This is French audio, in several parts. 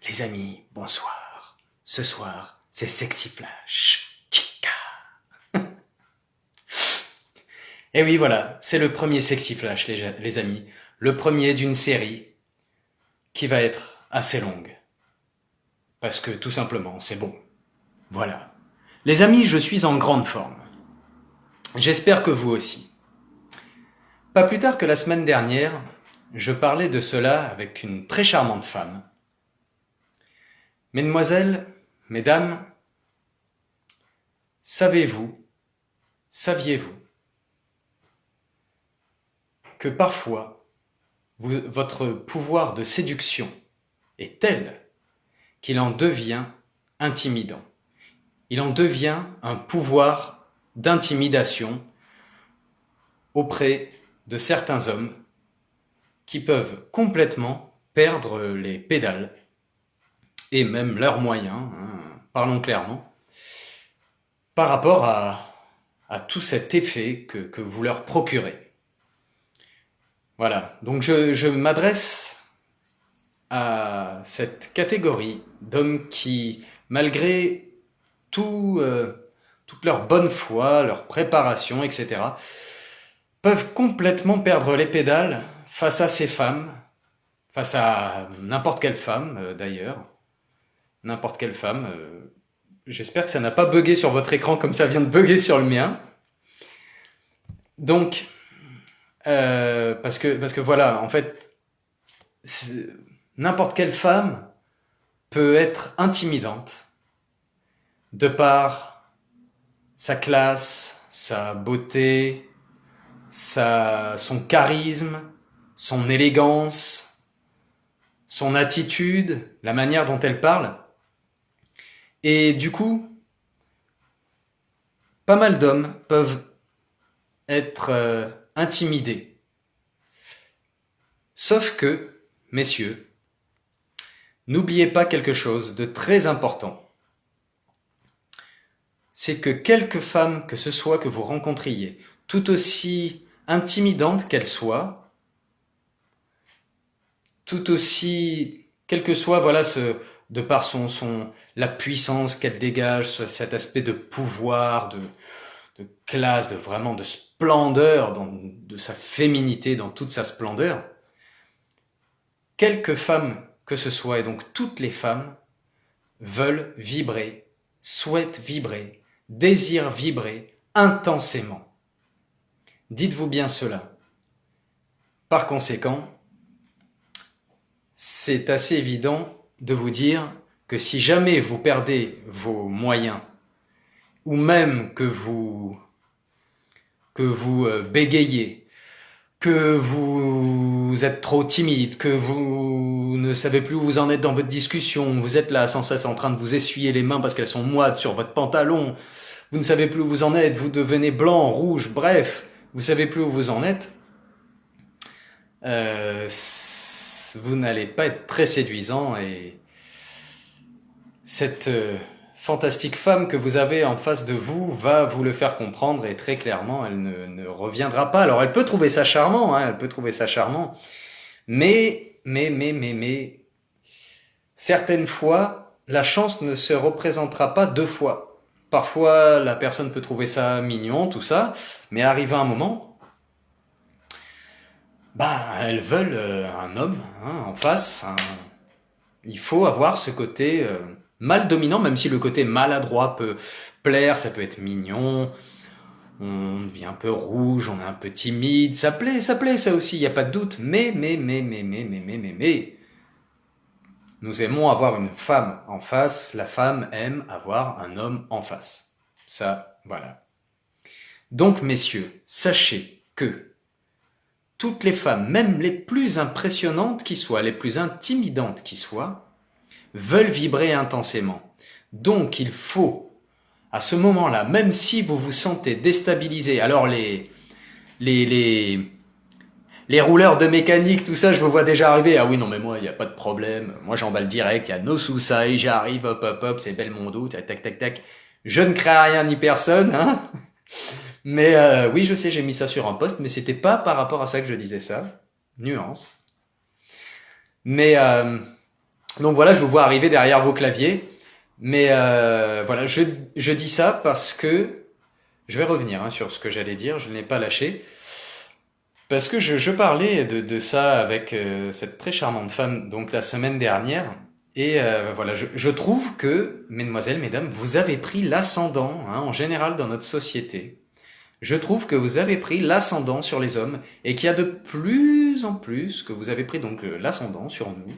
Les amis, bonsoir. Ce soir, c'est Sexy Flash. Chica. Et oui, voilà, c'est le premier Sexy Flash, les amis. Le premier d'une série qui va être assez longue. Parce que tout simplement, c'est bon. Voilà. Les amis, je suis en grande forme. J'espère que vous aussi. Pas plus tard que la semaine dernière, je parlais de cela avec une très charmante femme. Mesdemoiselles, mesdames, saviez-vous que parfois, votre pouvoir de séduction est tel qu'il en devient intimidant. Il en devient un pouvoir d'intimidation auprès de certains hommes qui peuvent complètement perdre les pédales et même leurs moyens, parlons clairement, par rapport à tout cet effet que vous leur procurez. Voilà, donc je m'adresse à cette catégorie d'hommes qui, malgré toute leur bonne foi, leur préparation, etc., peuvent complètement perdre les pédales face à ces femmes, face à n'importe quelle femme d'ailleurs, n'importe quelle femme. J'espère que ça n'a pas bugué sur votre écran comme ça vient de bugger sur le mien. Donc, parce que voilà, en fait, n'importe quelle femme peut être intimidante de par sa classe, sa beauté, son charisme, son élégance, son attitude, la manière dont elle parle. Et du coup, pas mal d'hommes peuvent être intimidés. Sauf que, messieurs, n'oubliez pas quelque chose de très important. C'est que quelque femme que ce soit que vous rencontriez, tout aussi intimidante qu'elle soit, tout aussi, quel que soit, voilà, de par la puissance qu'elle dégage, cet aspect de pouvoir, de classe, vraiment de splendeur, de sa féminité dans toute sa splendeur, quelque femme que ce soit, et donc toutes les femmes, veulent vibrer, souhaitent vibrer, désirent vibrer intensément. Dites-vous bien cela. Par conséquent, c'est assez évident de vous dire que si jamais vous perdez vos moyens, ou même que vous bégayez, que vous êtes trop timide, que vous ne savez plus où vous en êtes dans votre discussion, vous êtes là sans cesse en train de vous essuyer les mains parce qu'elles sont moites sur votre pantalon, vous ne savez plus où vous en êtes, vous devenez blanc, rouge, bref, vous savez plus où vous en êtes, vous n'allez pas être très séduisant et cette fantastique femme que vous avez en face de vous va vous le faire comprendre et très clairement elle ne reviendra pas. Alors elle peut trouver ça charmant, elle peut trouver ça charmant, mais certaines fois la chance ne se représentera pas deux fois. Parfois la personne peut trouver ça mignon, tout ça, mais arrivé à un moment, elles veulent un homme en face. Il faut avoir ce côté mâle dominant, même si le côté maladroit peut plaire, ça peut être mignon, on devient un peu rouge, on est un peu timide, ça plaît ça aussi, il n'y a pas de doute, mais, nous aimons avoir une femme en face, la femme aime avoir un homme en face. Ça, voilà. Donc, messieurs, sachez que toutes les femmes, même les plus impressionnantes qui soient, les plus intimidantes qui soient, veulent vibrer intensément. Donc il faut, à ce moment-là, même si vous vous sentez déstabilisé, alors les rouleurs de mécanique, tout ça, je vous vois déjà arriver. Ah oui, non mais moi, il n'y a pas de problème. Moi, j'emballe direct, il y a no soucis, j'arrive, hop, c'est Belmondo, tac. Je ne crains rien ni personne, Mais oui, je sais, j'ai mis ça sur un post, mais c'était pas par rapport à ça que je disais ça. Nuance. Mais Donc voilà, je vous vois arriver derrière vos claviers. Mais voilà, je dis ça parce que je vais revenir sur ce que j'allais dire, je ne l'ai pas lâché. Parce que je parlais de ça avec cette très charmante femme donc la semaine dernière. Et voilà, je trouve que, mesdemoiselles, mesdames, vous avez pris l'ascendant en général dans notre société. Je trouve que vous avez pris l'ascendant sur les hommes et qu'il y a de plus en plus que vous avez pris donc l'ascendant sur nous.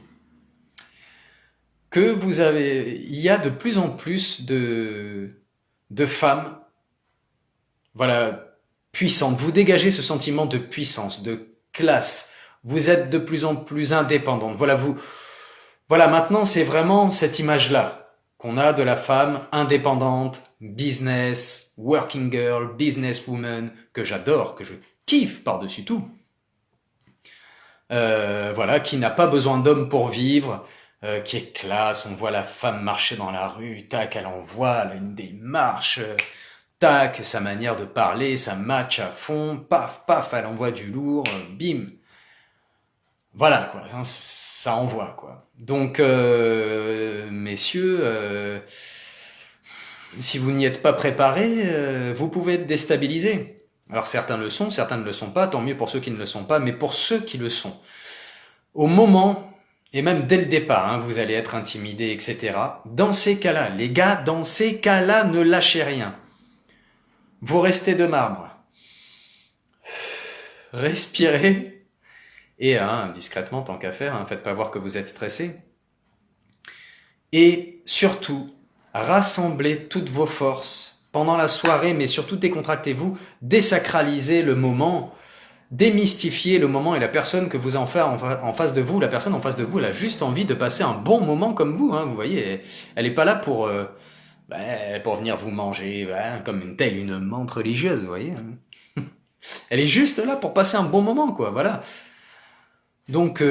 Il y a de plus en plus de femmes, voilà, puissantes. Vous dégagez ce sentiment de puissance, de classe. Vous êtes de plus en plus indépendante. Voilà, maintenant, c'est vraiment cette image-là qu'on a de la femme indépendante, business, working girl, businesswoman, que j'adore, que je kiffe par-dessus tout. Voilà, qui n'a pas besoin d'homme pour vivre, qui est classe. On voit la femme marcher dans la rue, tac, elle envoie, elle a une démarche, tac, sa manière de parler, ça match à fond, paf, paf, elle envoie du lourd, bim. Voilà, quoi, ça envoie, quoi. Donc, messieurs, si vous n'y êtes pas préparés, vous pouvez être déstabilisés. Alors certains le sont, certains ne le sont pas, tant mieux pour ceux qui ne le sont pas, mais pour ceux qui le sont, au moment, et même dès le départ, vous allez être intimidés, etc. Dans ces cas-là, les gars, dans ces cas-là, ne lâchez rien. Vous restez de marbre. Respirez. Et discrètement, tant qu'à faire, faites pas voir que vous êtes stressé. Et surtout, rassemblez toutes vos forces pendant la soirée, mais surtout décontractez-vous, désacralisez le moment, démystifiez le moment et la personne que vous en faites en face de vous, la personne en face de vous, elle a juste envie de passer un bon moment comme vous, vous voyez, elle est pas là pour venir vous manger, comme telle une menthe religieuse, vous voyez. Elle est juste là pour passer un bon moment, quoi, voilà. Donc,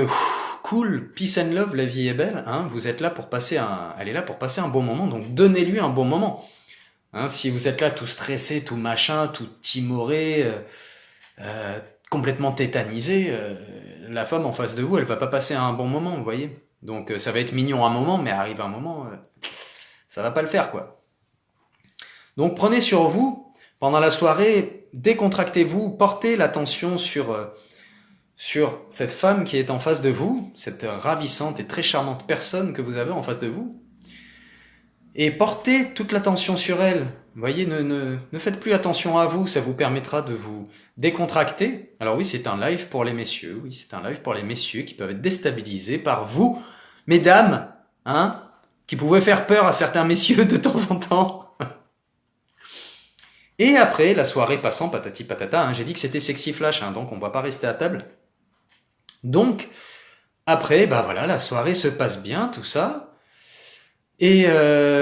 cool, peace and love, la vie est belle, vous êtes là pour passer elle est là pour passer un bon moment, donc donnez-lui un bon moment. Si vous êtes là tout stressé, tout machin, tout timoré, complètement tétanisé, la femme en face de vous, elle va pas passer un bon moment, vous voyez. Donc, ça va être mignon un moment, mais arrive un moment, ça va pas le faire, quoi. Donc, prenez sur vous, pendant la soirée, décontractez-vous, portez l'attention sur cette femme qui est en face de vous, cette ravissante et très charmante personne que vous avez en face de vous, et portez toute l'attention sur elle. Vous voyez, ne faites plus attention à vous, ça vous permettra de vous décontracter. Alors oui, c'est un live pour les messieurs, qui peuvent être déstabilisés par vous, mesdames, qui pouvaient faire peur à certains messieurs de temps en temps. Et après, la soirée passant, patati patata, j'ai dit que c'était sexy flash, donc on va pas rester à table. Donc, après, voilà, la soirée se passe bien, tout ça. Et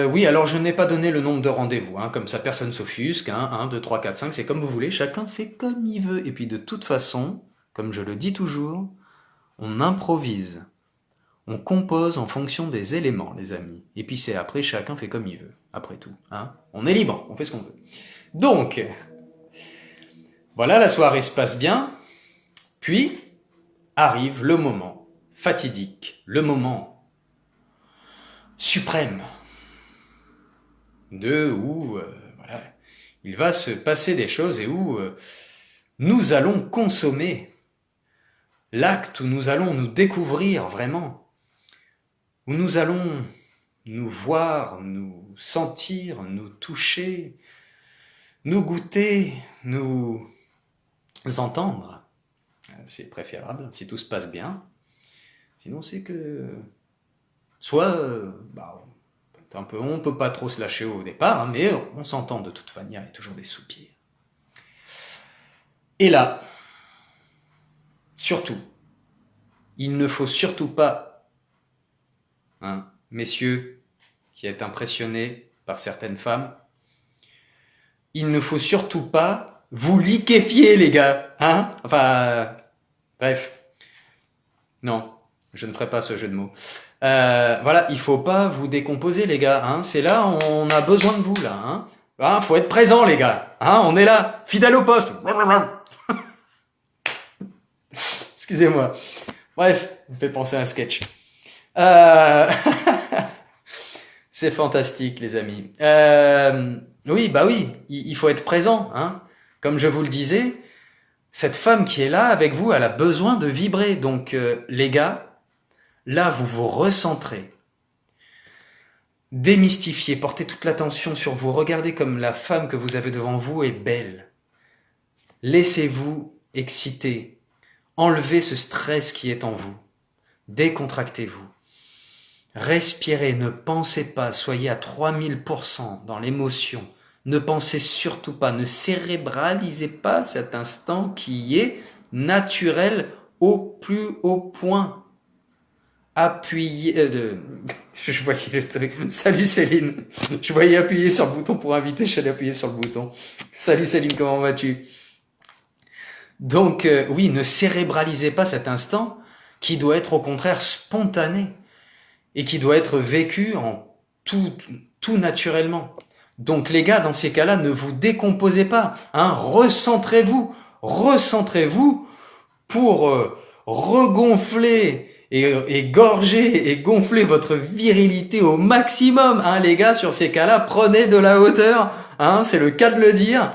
oui, alors je n'ai pas donné le nombre de rendez-vous, comme ça personne s'offusque, 1, 2, 3, 4, 5, c'est comme vous voulez, chacun fait comme il veut. Et puis de toute façon, comme je le dis toujours, on improvise, on compose en fonction des éléments, les amis. Et puis c'est après, chacun fait comme il veut, après tout. On est libre, on fait ce qu'on veut. Donc, voilà, la soirée se passe bien, puis arrive le moment fatidique, le moment suprême, où voilà, il va se passer des choses et où nous allons consommer l'acte, où nous allons nous découvrir vraiment, où nous allons nous voir, nous sentir, nous toucher, nous goûter, nous entendre. C'est préférable si tout se passe bien. Sinon, c'est que soit on peut pas trop se lâcher au départ, mais on s'entend de toute manière, il y a toujours des soupirs. Et là, surtout, il ne faut surtout pas, messieurs qui êtes impressionnés par certaines femmes, il ne faut surtout pas vous liquéfier, les gars, bref. Non, je ne ferai pas ce jeu de mots. Voilà, il faut pas vous décomposer, les gars, c'est là, on a besoin de vous, là, faut être présent, les gars, on est là, fidèle au poste. Excusez-moi. Bref, ça me fait penser à un sketch. Euh, c'est fantastique, les amis. Oui, bah oui, il faut être présent, hein. Comme je vous le disais, cette femme qui est là avec vous, elle a besoin de vibrer. Donc, les gars, là, vous vous recentrez. Démystifiez, portez toute l'attention sur vous. Regardez comme la femme que vous avez devant vous est belle. Laissez-vous exciter. Enlevez ce stress qui est en vous. Décontractez-vous. Respirez, ne pensez pas, soyez à 3000% dans l'émotion. Ne pensez surtout pas, ne cérébralisez pas cet instant qui est naturel au plus haut point. Appuyez... je voyais le truc. Salut Céline. Je voyais appuyer sur le bouton pour inviter, je suis allé appuyer sur le bouton. Salut Céline, comment vas-tu? Donc oui, ne cérébralisez pas cet instant qui doit être au contraire spontané et qui doit être vécu en tout naturellement. Donc les gars, dans ces cas-là, ne vous décomposez pas, hein, recentrez-vous pour regonfler et gorger et gonfler votre virilité au maximum, hein, les gars, sur ces cas-là, prenez de la hauteur, hein, c'est le cas de le dire,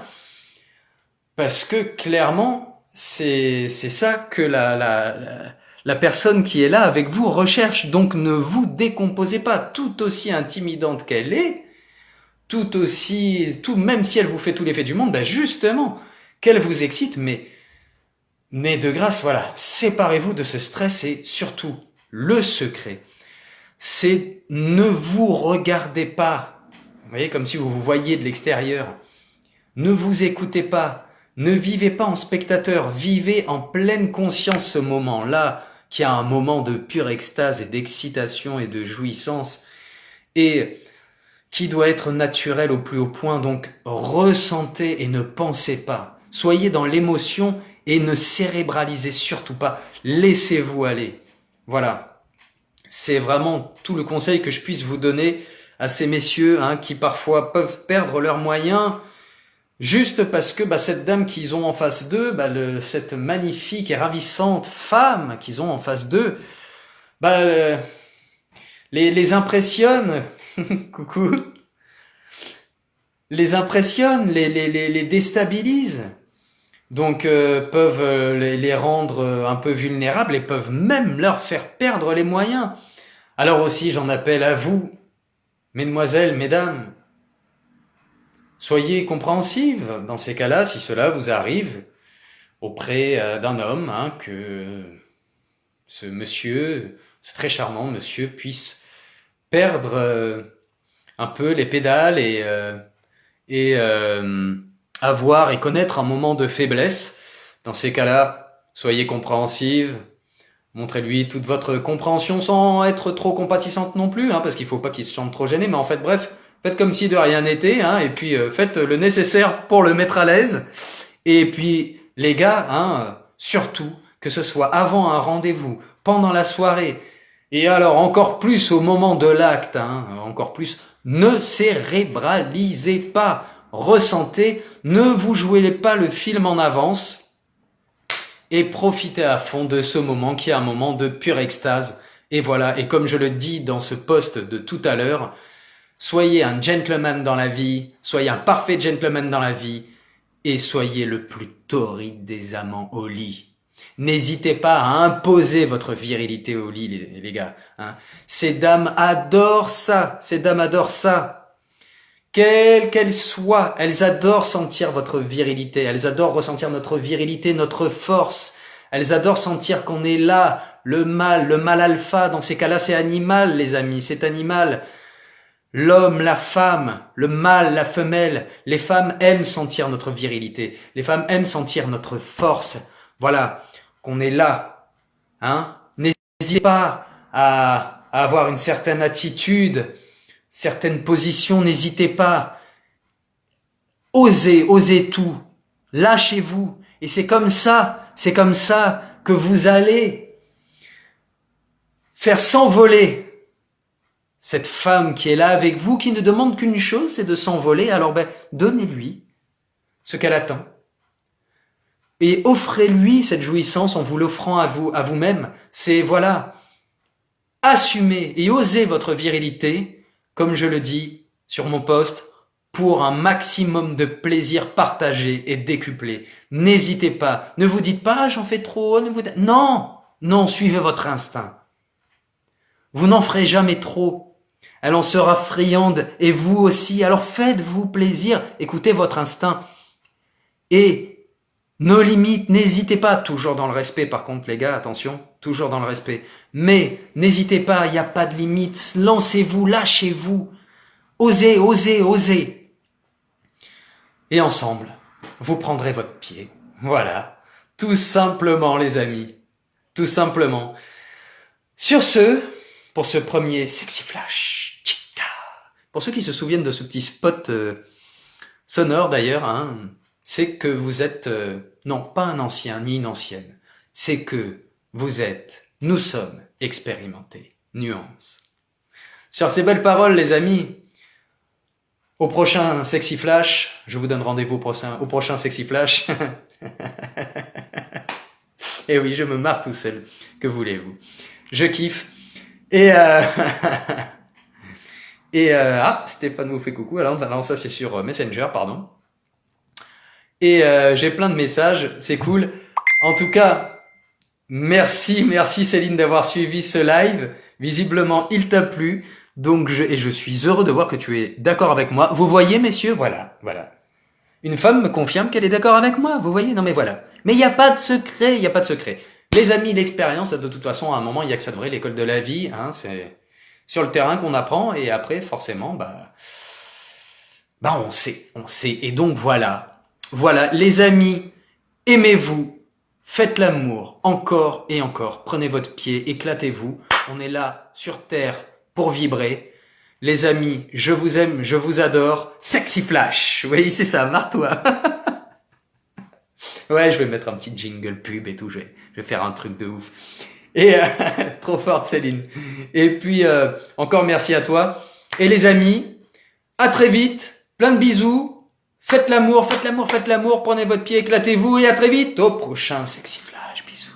parce que clairement, c'est ça que la personne qui est là avec vous recherche. Donc ne vous décomposez pas, tout aussi intimidante qu'elle est, même si elle vous fait tout l'effet du monde, ben justement, qu'elle vous excite, mais de grâce, voilà, séparez-vous de ce stress et surtout, le secret, c'est ne vous regardez pas. Vous voyez, comme si vous vous voyiez de l'extérieur. Ne vous écoutez pas. Ne vivez pas en spectateur. Vivez en pleine conscience ce moment-là, qui est un moment de pure extase et d'excitation et de jouissance. Et qui doit être naturel au plus haut point. Donc, ressentez et ne pensez pas. Soyez dans l'émotion et ne cérébralisez surtout pas. Laissez-vous aller. Voilà. C'est vraiment tout le conseil que je puisse vous donner à ces messieurs, hein, qui parfois peuvent perdre leurs moyens juste parce que cette dame qu'ils ont en face d'eux, cette magnifique et ravissante femme qu'ils ont en face d'eux, les impressionne. Coucou. Les impressionne, les déstabilise. Donc peuvent les rendre un peu vulnérables et peuvent même leur faire perdre les moyens. Alors aussi, j'en appelle à vous, mesdemoiselles, mesdames. Soyez compréhensives dans ces cas-là, si cela vous arrive auprès d'un homme, hein, que ce monsieur, ce très charmant monsieur, puisse perdre un peu les pédales et avoir et connaître un moment de faiblesse. Dans ces cas-là, soyez compréhensive, montrez-lui toute votre compréhension sans être trop compatissante non plus, hein, parce qu'il faut pas qu'il se sente trop gêné, mais en fait, bref, faites comme si de rien n'était, hein, et puis faites le nécessaire pour le mettre à l'aise. Et puis, les gars, hein, surtout, que ce soit avant un rendez-vous, pendant la soirée, et alors encore plus au moment de l'acte, hein, encore plus, ne cérébralisez pas, ressentez, ne vous jouez pas le film en avance, et profitez à fond de ce moment qui est un moment de pure extase. Et voilà, et comme je le dis dans ce post de tout à l'heure, soyez un gentleman dans la vie, soyez un parfait gentleman dans la vie, et soyez le plus torride des amants au lit. N'hésitez pas à imposer votre virilité au lit, les gars, hein. Ces dames adorent ça, Quelles qu'elles soient, elles adorent sentir votre virilité, elles adorent ressentir notre virilité, notre force, elles adorent sentir qu'on est là, le mâle alpha, dans ces cas-là c'est animal les amis, c'est animal. L'homme, la femme, le mâle, la femelle, les femmes aiment sentir notre virilité, les femmes aiment sentir notre force, voilà, qu'on est là, hein. N'hésitez pas à avoir une certaine attitude, certaines positions, n'hésitez pas. Osez tout. Lâchez-vous. Et c'est comme ça que vous allez faire s'envoler cette femme qui est là avec vous, qui ne demande qu'une chose, c'est de s'envoler. Alors donnez-lui ce qu'elle attend. Et offrez-lui cette jouissance en vous l'offrant à vous-même. C'est, voilà, assumez et osez votre virilité, comme je le dis sur mon post, pour un maximum de plaisir partagé et décuplé. N'hésitez pas. Ne vous dites pas, j'en fais trop. Non, non, suivez votre instinct. Vous n'en ferez jamais trop. Elle en sera friande et vous aussi. Alors faites-vous plaisir. Écoutez votre instinct. Et nos limites, n'hésitez pas. Toujours dans le respect, par contre, les gars, attention. Toujours dans le respect. Mais n'hésitez pas, il n'y a pas de limite. Lancez-vous, lâchez-vous. Osez, osez, osez. Et ensemble, vous prendrez votre pied. Voilà. Tout simplement, les amis. Tout simplement. Sur ce, pour ce premier Sexy Flash, chica. Pour ceux qui se souviennent de ce petit spot sonore d'ailleurs, hein, c'est que vous êtes, non pas un ancien ni une ancienne, c'est que nous sommes expérimentés. Nuance. Sur ces belles paroles, les amis, au prochain Sexy Flash, je vous donne rendez-vous au prochain Sexy Flash. Et oui, je me marre tout seul. Que voulez-vous? Je kiffe. Et Stéphane vous fait coucou. Alors ça c'est sur Messenger, pardon. Et j'ai plein de messages, c'est cool. En tout cas, merci Céline d'avoir suivi ce live. Visiblement, il t'a plu. Donc je suis heureux de voir que tu es d'accord avec moi. Vous voyez, messieurs, voilà. Une femme me confirme qu'elle est d'accord avec moi. Vous voyez, non mais voilà. Mais il n'y a pas de secret, Les amis, l'expérience, de toute façon, à un moment, il y a que ça de vrai, l'école de la vie, hein, c'est sur le terrain qu'on apprend, et après, forcément, on sait. Et donc, voilà, les amis, aimez-vous, faites l'amour, encore et encore, prenez votre pied, éclatez-vous, on est là, sur terre, pour vibrer. Les amis, je vous aime, je vous adore, Sexy Flash, oui, c'est ça, marre-toi. Ouais, je vais mettre un petit jingle pub et tout, je vais faire un truc de ouf. Et trop forte Céline. Et puis encore merci à toi. Et les amis, à très vite, plein de bisous. Faites l'amour, prenez votre pied, éclatez-vous et à très vite au prochain Sexy Flash. Bisous.